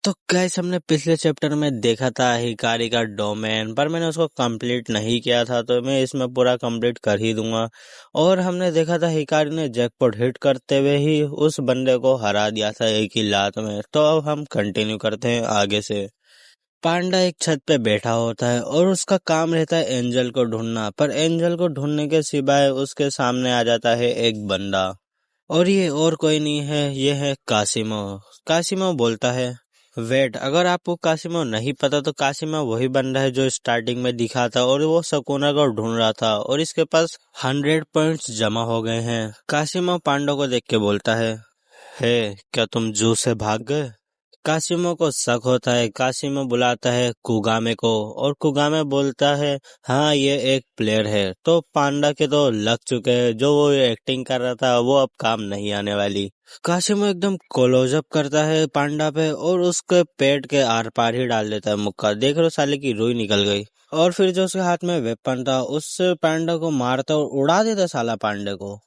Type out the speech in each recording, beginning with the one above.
तो गाइस हमने पिछले चैप्टर में देखा था हिकारी का डोमेन, पर मैंने उसको कंप्लीट नहीं किया था, तो मैं इसमें पूरा कंप्लीट कर ही दूंगा। और हमने देखा था हिकारी ने जैकपॉट हिट करते हुए ही उस बंदे को हरा दिया था एक ही लात में। तो अब हम कंटिन्यू करते हैं आगे से। पांडा एक छत पे बैठा होता है और उसका काम रहता है एंजल को ढूंढना, पर एंजल को ढूंढने के सिवाय उसके सामने आ जाता है एक बंदा। और ये और कोई नहीं है, ये है कासिमो। कासिमो बोलता है, वेट, अगर आपको कासिमो नहीं पता तो कासिमो वही बंदा है जो स्टार्टिंग में दिखा था और वो सकुना को ढूंढ रहा था और इसके पास 100 पॉइंट्स जमा हो गए हैं। कासिमो पांडो को देख के बोलता है, हे, क्या तुम जू से भाग गए? कासिमो को शक होता है। कासिमो बुलाता है कुगामे को और कुगामे बोलता है, हाँ, ये एक प्लेयर है। तो पांडा के तो लग चुके हैं, जो वो एक्टिंग कर रहा था वो अब काम नहीं आने वाली। कासिमो एकदम क्लोजअप करता है पांडा पे और उसके पेट के आर पार ही डाल देता है मुक्का। देख लो, साले की रुई निकल गई। और फिर जो उसके हाथ में वेपन था उससे पांडा को मारता और उड़ा देता साला पांडे को।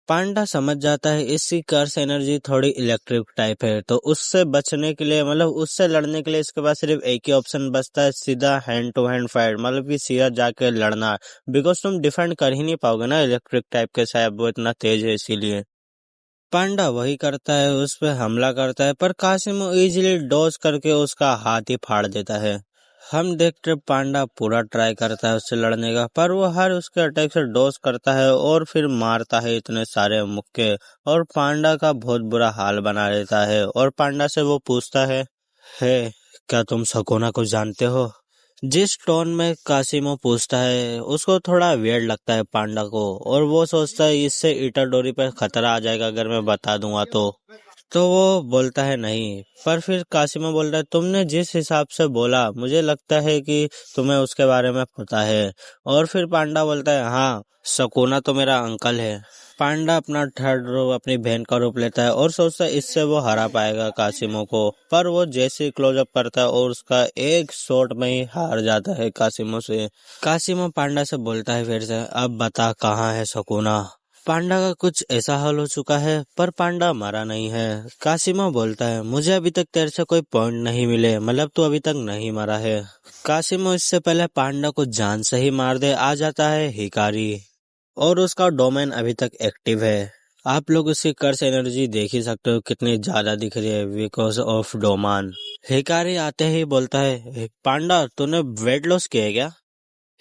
पांडा समझ जाता है इसकी कर्स एनर्जी थोड़ी इलेक्ट्रिक टाइप है, तो उससे बचने के लिए, मतलब उससे लड़ने के लिए इसके पास सिर्फ एक ही ऑप्शन बचता है, सीधा हैंड टू हैंड फाइट, मतलब कि सीधा जाके लड़ना। बिकॉज तुम डिफेंड कर ही नहीं पाओगे ना इलेक्ट्रिक टाइप के, शायद वो इतना तेज है इसीलिए। पांडा वही करता है, उस पर हमला करता है, पर कासिमो इजीली डॉज करके उसका हाथ ही फाड़ देता है। हम देखते पांडा पूरा ट्राई करता है उससे लड़ने का, पर वो हर उसके अटैक से डॉज करता है और फिर मारता है इतने सारे मुक्के और पांडा का बहुत बुरा हाल बना देता है। और पांडा से वो पूछता है, हे, क्या तुम सकोना को जानते हो? जिस टोन में कासिमो पूछता है उसको थोड़ा वियर्ड लगता है पांडा को, और वो सोचता है इससे इटाडोरी पर खतरा आ जाएगा अगर मैं बता दूंगा तो वो बोलता है नहीं। पर फिर कासिमो बोलता है, तुमने जिस हिसाब से बोला मुझे लगता है कि तुम्हें उसके बारे में पता है। और फिर पांडा बोलता है, हाँ, सकोना तो मेरा अंकल है। पांडा अपना थर्ड रूप, अपनी बहन का रूप लेता है और सोचता है इससे वो हरा पाएगा कासिमो को, पर वो जैसे ही क्लोजअप करता है और उसका एक शॉट में ही हार जाता है कासिमो से। कासिमो पांडा से बोलता है फिर से, अब बता कहाँ है सकोना? पांडा का कुछ ऐसा हाल हो चुका है, पर पांडा मरा नहीं है। कासिमो बोलता है, मुझे अभी तक तेरे से कोई पॉइंट नहीं मिले, मतलब तू अभी तक नहीं मरा है। कासिमो इससे पहले पांडा को जान से ही मार दे आ जाता है हिकारी, और उसका डोमेन अभी तक एक्टिव है। आप लोग उसकी कर्स एनर्जी देख ही सकते हो कितनी ज्यादा दिख रही है बिकॉज ऑफ डोमान। हिकारी आते ही बोलता है, पांडा तूने वेट लॉस किया है क्या?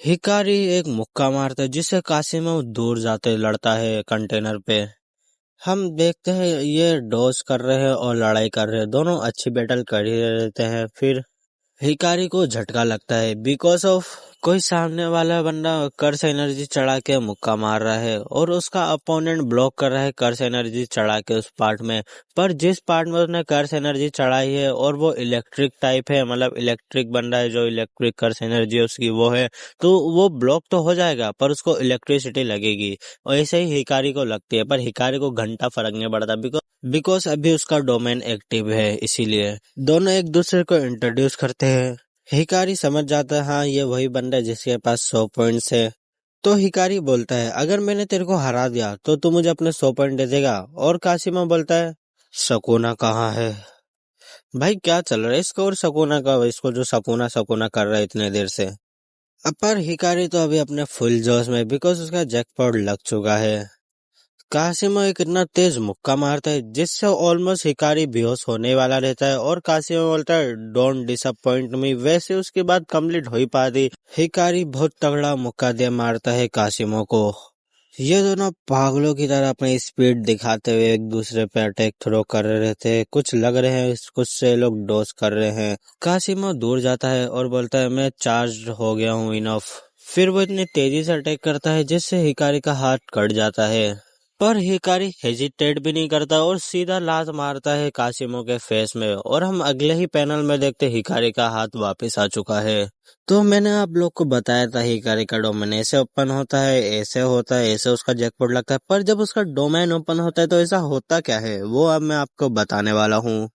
हिकारी एक मुक्का मारता है जिससे कासिमो दूर जाते लड़ता है कंटेनर पे। हम देखते हैं ये डॉज कर रहे हैं और लड़ाई कर रहे हैं, दोनों अच्छी बैटल कर ही रहते हैं। फिर हिकारी को झटका लगता है बिकॉज ऑफ कोई सामने वाला बंदा कर्स एनर्जी चढ़ा के मुक्का मार रहा है और उसका अपोनेंट ब्लॉक कर रहा है कर्स एनर्जी चढ़ा के उस पार्ट में। पर जिस पार्ट में उसने कर्स एनर्जी चढ़ाई है और वो इलेक्ट्रिक टाइप है, मतलब इलेक्ट्रिक बंदा है जो इलेक्ट्रिक कर्स एनर्जी है उसकी वो है, तो वो ब्लॉक तो हो जाएगा पर उसको इलेक्ट्रिसिटी लगेगी। और ऐसे ही हिकारी को लगती है, पर हिकारी को घंटा फर्क नहीं पड़ता बिकॉज अभी उसका डोमेन एक्टिव है, इसीलिए। दोनों एक दूसरे को इंट्रोड्यूस करते हैं। हिकारी समझ जाता है, हाँ, ये वही बंदा है जिसके पास 100 पॉइंट्स है। तो हिकारी बोलता है, अगर मैंने तेरे को हरा दिया तो तू मुझे अपने 100 पॉइंट दे देगा? और कासिमा बोलता है, सकोना कहाँ है? भाई क्या चल रहा है इसको और सकोना का, इसको जो सकोना सकोना कर रहा है इतने देर से। पर हिकारी तो अभी अपने फुल जोश में, बिकॉज उसका जैकपॉट लग चुका है। कासिमो एक इतना तेज मुक्का मारता है जिससे ऑलमोस्ट हिकारी बेहोश होने वाला रहता है, और कासिमो बोलता है, डोंट डिसअपॉइंट मी। वैसे उसके बाद कंप्लीट हो ही पाती। हिकारी बहुत तगड़ा मुक्का दे मारता है कासिमो को। ये दोनों पागलों की तरह अपनी स्पीड दिखाते हुए एक दूसरे पे अटैक थ्रो कर रहे रहते हैं। कुछ लग रहे हैं, कुछ से लोग डोज कर रहे हैं। कासिमो दूर जाता है और बोलता है, मैं चार्ज हो गया हूँ इनफ। फिर वो इतनी तेजी से अटैक करता है जिससे हिकारी का हाथ कट जाता है, पर हिकारी हेजिटेट भी नहीं करता और सीधा लात मारता है कासिमो के फेस में। और हम अगले ही पैनल में देखते हिकारी का हाथ वापस आ चुका है। तो मैंने आप लोग को बताया था हिकारी का डोमेन ऐसे ओपन होता है, ऐसे होता है, ऐसे उसका जैकपॉट लगता है। पर जब उसका डोमेन ओपन होता है तो ऐसा होता क्या है वो अब मैं आपको बताने वाला हूँ।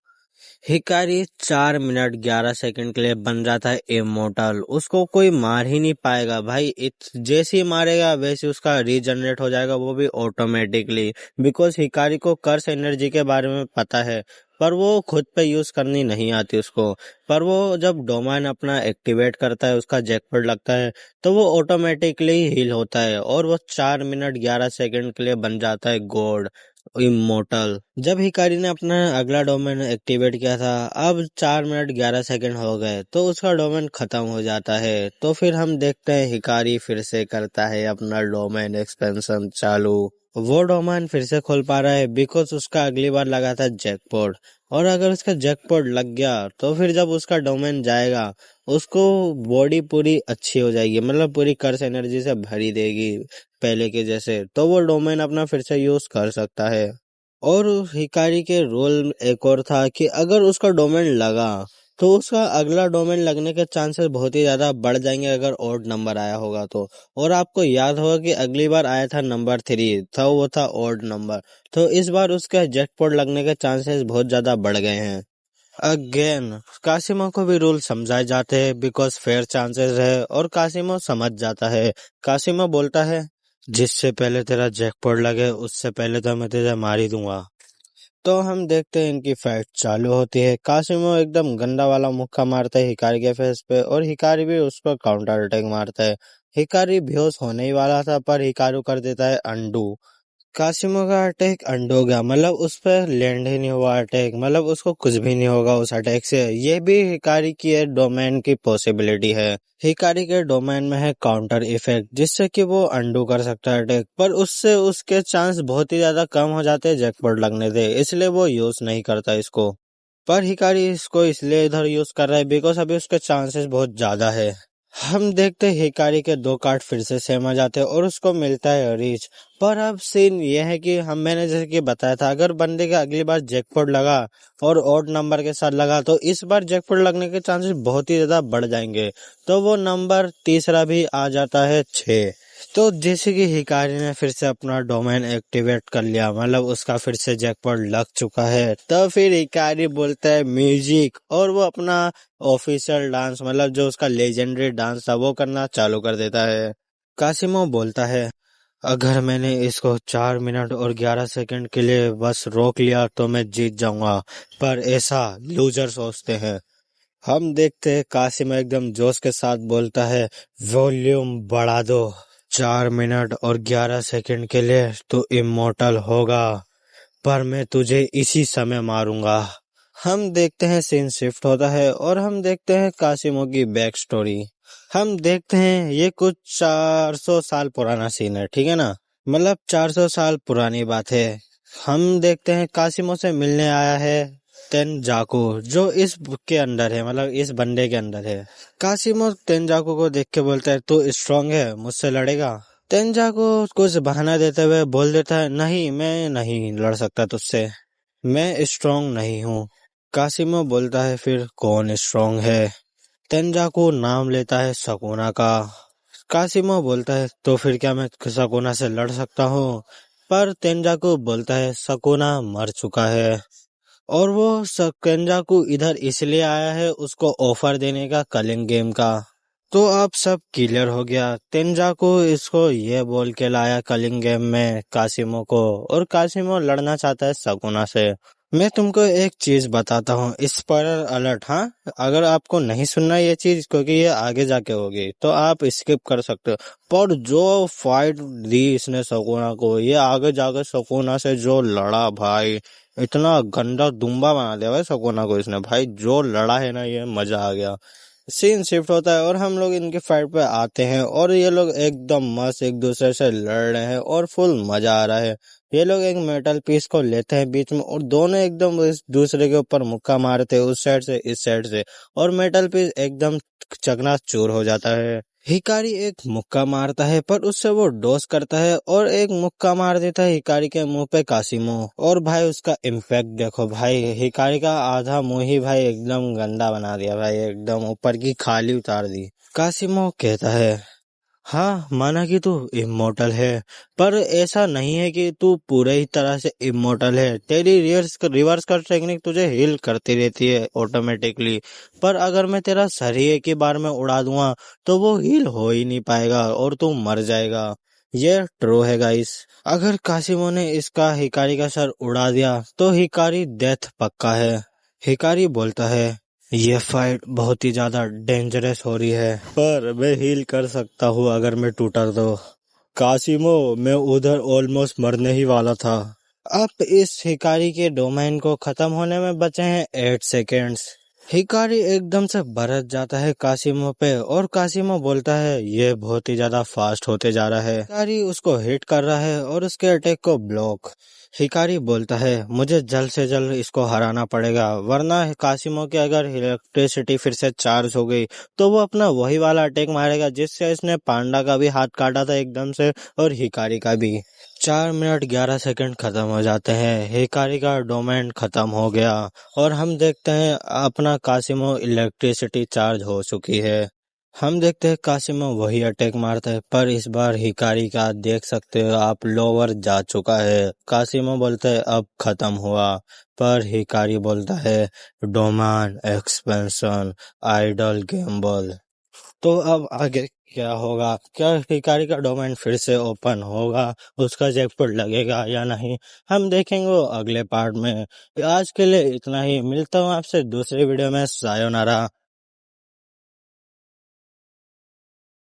हिकारी 4 मिनट 11 सेकंड के लिए बन जाता है इमोर्टल। उसको कोई मार ही नहीं पाएगा भाई। जैसे ही मारेगा वैसे उसका रीजनरेट हो जाएगा, वो भी ऑटोमेटिकली। बिकॉज हिकारी को कर्स एनर्जी के बारे में पता है, पर वो खुद पे यूज करनी नहीं आती उसको। पर वो जब डोमेन अपना एक्टिवेट करता है, उसका जैकपॉट लगता है, तो वो ऑटोमेटिकली हील होता है और वो 4 मिनट 11 सेकंड के लिए बन जाता है गॉड, इमोर्टल। जब हिकारी ने अपना अगला डोमेन एक्टिवेट किया था, अब 4 मिनट 11 सेकंड हो गए, तो उसका डोमेन खत्म हो जाता है। तो फिर हम देखते हैं हिकारी फिर से करता है अपना डोमेन एक्सपेंशन चालू। वो डोमेन फिर से खोल पा रहा है बिकॉज उसका अगली बार लगा था जैकपॉट। और अगर उसका जैकपॉट लग गया तो फिर जब उसका डोमेन जाएगा, उसको बॉडी पूरी अच्छी हो जाएगी, मतलब पूरी कर्स एनर्जी से भरी देगी पहले के जैसे। तो वो डोमेन अपना फिर से यूज कर सकता है। और हिकारी के रोल एक और था कि अगर उसका डोमेन लगा तो उसका अगला डोमेन लगने के चांसेस बहुत ही ज्यादा बढ़ जाएंगे अगर ऑड नंबर आया होगा तो। और आपको याद होगा कि अगली बार आया था नंबर 3 था, वो था ऑड नंबर। तो इस बार उसका जैकपॉट लगने के चांसेस बहुत ज्यादा बढ़ गए हैं। अगेन कासिमो को भी रूल समझाए जाते हैं बिकॉज फेयर चांसेस है, और कासिमो समझ जाता है। कासिमो बोलता है, जिससे पहले तेरा जैकपॉट लगे उससे पहले तो मैं तुझे मार ही दूंगा। तो हम देखते हैं इनकी फाइट चालू होती है। कासिमो एकदम गंदा वाला मुक्का मारता है हिकारी के फेस पे, और हिकारी भी उस पर काउंटर अटैक मारता है। हिकारी बेहोश होने ही वाला था, पर हिकारू कर देता है अंडू। कासिमो का अटैक एंड हो गया, मतलब उस पर लैंड ही नहीं हुआ अटैक, मतलब उसको कुछ भी नहीं होगा उस अटैक से। ये भी हिकारी की डोमेन की पॉसिबिलिटी है। हिकारी के डोमेन में है काउंटर इफेक्ट, जिससे कि वो अंडू कर सकता है अटैक, पर उससे उसके चांस बहुत ही ज्यादा कम हो जाते हैं जैकपॉट लगने से, इसलिए वो यूज नहीं करता इसको। पर हिकारी इसको इसलिए इधर यूज कर रहा है बिकॉज अभी उसके चांसेस बहुत ज्यादा है। हम देखते हैं हिकारी के 2 कार्ड फिर से सेम आ जाते हैं और उसको मिलता है रीच। पर अब सीन ये है कि मैंने जैसे कि बताया था, अगर बंदे का अगली बार जैकपॉट लगा और ऑड नंबर के साथ लगा, तो इस बार जैकपॉट लगने के चांसेस बहुत ही ज्यादा बढ़ जाएंगे। तो वो नंबर तीसरा भी आ जाता है 6। तो जैसे कि हिकारी ने फिर से अपना डोमेन एक्टिवेट कर लिया, मतलब उसका फिर से जैकपॉट लग चुका है, तो फिर हिकारी बोलता है म्यूजिक, और वो अपना ऑफिशियल डांस, मतलब जो उसका लेजेंडरी डांस था, वो करना चालू कर देता है। कासिमो बोलता है, अगर मैंने इसको 4 मिनट 11 सेकंड के लिए बस रोक लिया तो मैं जीत जाऊंगा, पर ऐसा लूजर सोचते हैं। हम देखते हैं कासिम एकदम जोश के साथ बोलता है, वॉल्यूम बढ़ा दो। 4 मिनट 11 सेकंड के लिए तू इमोर्टल होगा, पर मैं तुझे इसी समय मारूंगा। हम देखते हैं सीन शिफ्ट होता है और हम देखते हैं कासिमो की बैक स्टोरी। हम देखते हैं ये कुछ 400 साल पुराना सीन है, ठीक है ना, मतलब 400 साल पुरानी बात है। हम देखते हैं कासिमो से मिलने आया है तेनजाकू, जो इस बुक के अंदर है, मतलब इस बंदे के अंदर है। कासिमो तेनजाकू को देख के बोलता है, तू स्ट्रांग है, मुझसे लड़ेगा। तेनजाकू कुछ बहाना देते हुए बोल देता है, नहीं मैं नहीं लड़ सकता तुझसे, मैं स्ट्रांग नहीं हूँ। कासिमो बोलता है, फिर कौन स्ट्रांग है? तेनजाकू नाम लेता है सकुना का। कासिमो बोलता है, तो फिर क्या मैं सकुना से लड़ सकता हूँ? पर तेनजाकू बोलता है, सकुना मर चुका है। और वो तेनजाकू इधर इसलिए आया है उसको ऑफर देने का कलिंग गेम का। तो अब सब क्लियर हो गया। तेनजाकू इसको ये बोल के लाया कलिंग गेम में कासिमो को, और कासिमो लड़ना चाहता है सकुना से। मैं तुमको एक चीज बताता हूँ, स्पॉइलर अलर्ट, हाँ, अगर आपको नहीं सुनना ये चीज क्योंकि ये आगे जाके होगी तो आप स्किप कर सकते हो। पर जो फाइट दी इसने सकुना को, ये आगे जाके सकुना से जो लड़ा भाई, इतना गंदा दुम्बा बना दिया भाई सकुना को इसने, भाई जो लड़ा है ना, ये मजा आ गया। सीन शिफ्ट होता है और हम लोग इनके फाइट पे आते हैं, और ये लोग एकदम मस्त एक दूसरे से लड़ रहे हैं और फुल मजा आ रहा है। ये लोग एक मेटल पीस को लेते हैं बीच में, और दोनों एकदम इस दूसरे के ऊपर मुक्का मारते हैं, उस साइड से इस साइड से, और मेटल पीस एकदम चकनाचूर हो जाता है। हिकारी एक मुक्का मारता है, पर उससे वो डोस करता है और एक मुक्का मार देता है हिकारी के मुंह पे कासिमो। और भाई उसका इम्पैक्ट देखो भाई, हिकारी का आधा मुंह ही भाई एकदम गंदा बना दिया भाई, एकदम ऊपर की खाली उतार दी। कासिमो कहता है, हाँ, माना कि तू इमोर्टल है, पर ऐसा नहीं है कि तू पूरे ही तरह से इमोर्टल है। तेरी रिवर्स कर टेक्निक तुझे हील करती रहती है ऑटोमेटिकली। पर अगर मैं तेरा सर ही एक ही बार में उड़ा दूंगा तो वो हील हो ही नहीं पाएगा और तू मर जाएगा। ये ट्रू है गाइस। अगर कासिमो ने इसका हिकारी का सर उड़ा दिया तो हिकारी डेथ पक्का है। हिकारी बोलता है, ये फाइट बहुत ही ज्यादा डेंजरस हो रही है, पर मैं हील कर सकता हूँ अगर मैं टूटा तो। कासिमो, मैं उधर ऑलमोस्ट मरने ही वाला था। अब इस हिकारी के डोमेन को खत्म होने में बचे हैं 8 सेकेंड्स। हिकारी एकदम से बरस जाता है कासिमो पे और कासिमो बोलता है ये बहुत ही ज्यादा फास्ट होते जा रहा है। हिकारी उसको हिट कर रहा है और उसके अटैक को ब्लॉक। हिकारी बोलता है मुझे जल्द से जल्द इसको हराना पड़ेगा, वरना कासिमो की अगर इलेक्ट्रिसिटी फिर से चार्ज हो गई तो वो अपना वही वाला अटैक मारेगा जिससे इसने पांडा का भी हाथ काटा था एकदम से और हिकारी का भी। 4 मिनट 11 सेकंड खत्म हो जाते हैं। हिकारी का डोमेन खत्म हो गया और हम देखते हैं अपना कासिमो इलेक्ट्रिसिटी चार्ज हो चुकी है। हम देखते हैं कासिमो वही अटैक मारता है, पर इस बार हिकारी का देख सकते हो आप लोअर जा चुका है। कासिमो बोलता है अब खत्म हुआ, पर हिकारी बोलता है डोमेन एक्सपेंशन आइडल गेम्बल। तो अब आगे क्या होगा? क्या हिकारी का डोमेन फिर से ओपन होगा? उसका जैकपॉट लगेगा या नहीं? हम देखेंगे वो अगले पार्ट में। आज के लिए इतना ही, मिलता हूँ आपसे दूसरी वीडियो में। सायोनारा।